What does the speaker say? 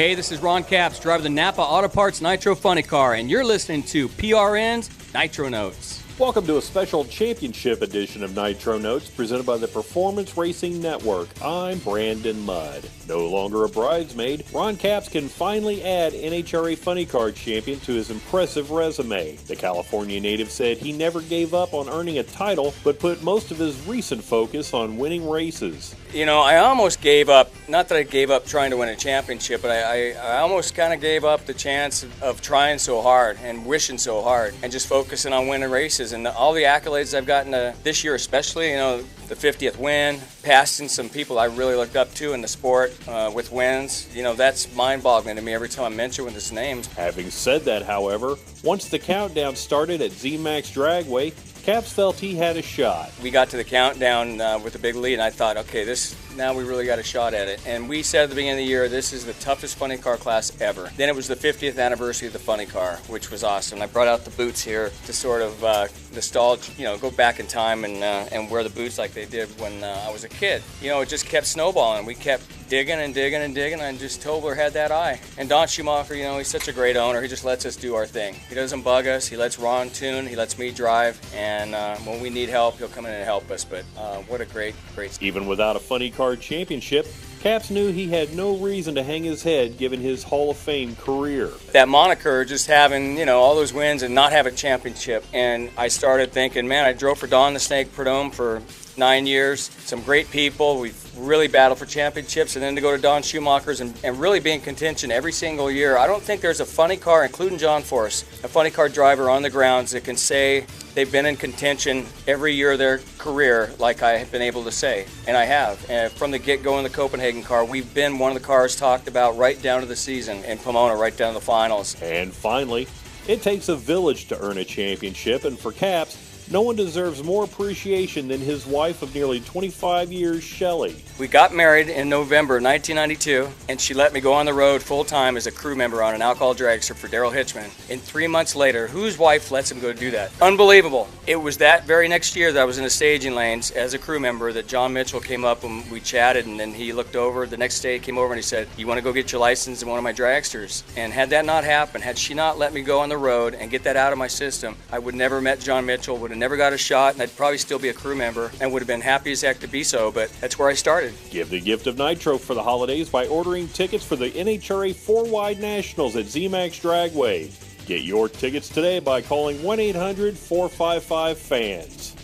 Hey, this is Ron Capps, driver of the Napa Auto Parts Nitro Funny Car, and you're listening to PRN's Nitro Notes. Welcome to a special championship edition of Nitro Notes presented by the Performance Racing Network. I'm Brandon Mudd. No longer a bridesmaid, Ron Capps can finally add NHRA Funny Car champion to his impressive resume. The California native said he never gave up on earning a title, but put most of his recent focus on winning races. You know, I almost gave up, not that I gave up trying to win a championship, but I almost kind of gave up the chance of trying so hard and wishing so hard and just focusing on winning races. And all the accolades I've gotten this year especially, you know, the 50th win, passing some people I really looked up to in the sport with wins, you know, that's mind-boggling to me every time I mention with his names. Having said that, however, once the countdown started at Z-Max Dragway, Capps felt he had a shot. We got to the countdown with a big lead, and I thought, okay, now we really got a shot at it. And we said at the beginning of the year, this is the toughest funny car class ever. Then it was the 50th anniversary of the funny car, which was awesome. I brought out the boots here to sort of nostalgia, you know, go back in time and wear the boots like they did when I was a kid. You know, it just kept snowballing. We kept digging and digging and digging, and just Tobler had that eye. And Don Schumacher, you know, he's such a great owner. He just lets us do our thing. He doesn't bug us. He lets Ron tune. He lets me drive. And when we need help, he'll come in and help us. But what a great. Even without a funny car championship, Capps knew he had no reason to hang his head given his Hall of Fame career. That moniker, just having, you know, all those wins and not have a championship. And I started thinking, man, I drove for Don the Snake Prudhomme for 9 years. Some great people. We've really battled for championships, and then to go to Don Schumacher's and really be in contention every single year. I don't think there's a funny car, including John Force, a funny car driver on the grounds that can say they've been in contention every year of their career like I have been able to say, and I have. And from the get-go in the Copenhagen car, we've been one of the cars talked about right down to the season, in Pomona, right down to the finals. And finally, it takes a village to earn a championship, and for Capps, no one deserves more appreciation than his wife of nearly 25 years, Shelley. We got married in November 1992, and she let me go on the road full-time as a crew member on an alcohol dragster for Daryl Hitchman. And 3 months later, whose wife lets him go do that? Unbelievable. It was that very next year that I was in the staging lanes as a crew member that John Mitchell came up and we chatted, and then he looked over. The next day he came over and he said, "You want to go get your license in one of my dragsters?" And had that not happened, had she not let me go on the road and get that out of my system, I would never met John Mitchell, would have never got a shot, and I'd probably still be a crew member and would have been happy as heck to be so, but that's where I started. Give the gift of Nitro for the holidays by ordering tickets for the NHRA 4-Wide Nationals at Z-Max Dragway. Get your tickets today by calling 1-800-455-FANS.